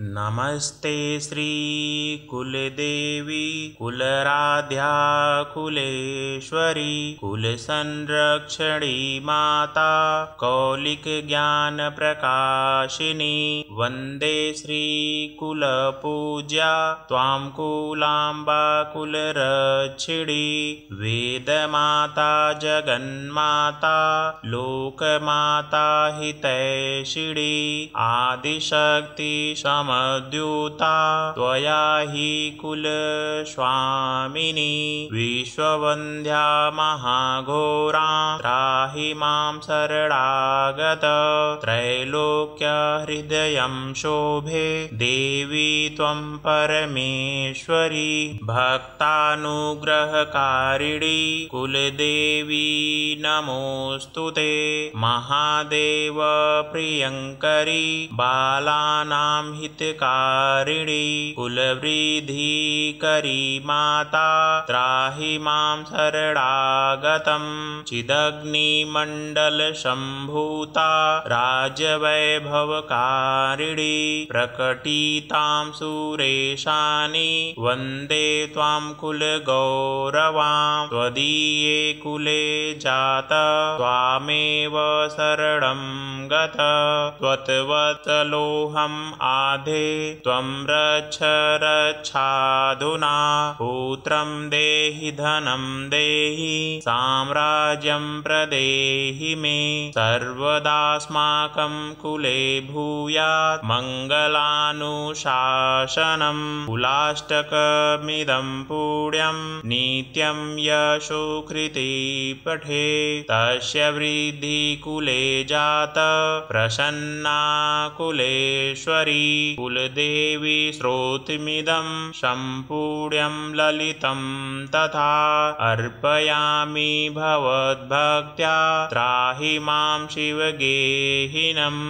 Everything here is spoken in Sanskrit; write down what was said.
नमस्ते श्रीकुलदेवी कुलराध्या कुलेश्वरी कुलसंरक्षणी माता कौलिकज्ञानप्रकाशिनी वन्दे श्रीकुलपूज्या त्वां कुलाम्बा कुलरक्षिणी वेदमाता जगन्माता लोकमाता हितैषिणी आदिशक्ति समद्युता त्वया हि कुलस्वामिनी विश्ववन्द्या महाघोरा त्राहि मां शरणागत त्रैलोक्यहृदयं शोभे देवी त्वं परमेश्वरी भक्तानुग्रहकारिणी कुलदेवी नमोऽस्तुते महादेव प्रियङ्करी बालानां हितकारिणी कुलवृद्धिकरी माता त्राहि मां शरणागतं चिदग्निमण्डलसम्भूता राजवैभवकारिणी प्रकटितां सुरेशानि वन्दे त्वां कुलगौरवां त्वदीये कुले जात त्वामेव शरणं गत त्वत्वत्सलोऽहम् आधे त्वं रक्ष रक्षाधुना पुत्रं देहि धनं देहि साम्राज्यं प्रदेहि मे सर्वदास्माकं कुले भूयात् मङ्गलानुशासनं कुलाष्टकमिदं पुण्यं नित्यं यशोकृती पठे तस्य वृद्धि कुले जात प्रसन्ना कुलेश्वरी कुलदेवी श्रोत्रमिदं सम्पूर्णं ललितं तथा अर्पयामि भवद्भक्त्या त्राहि मां शिवगेहिनम्।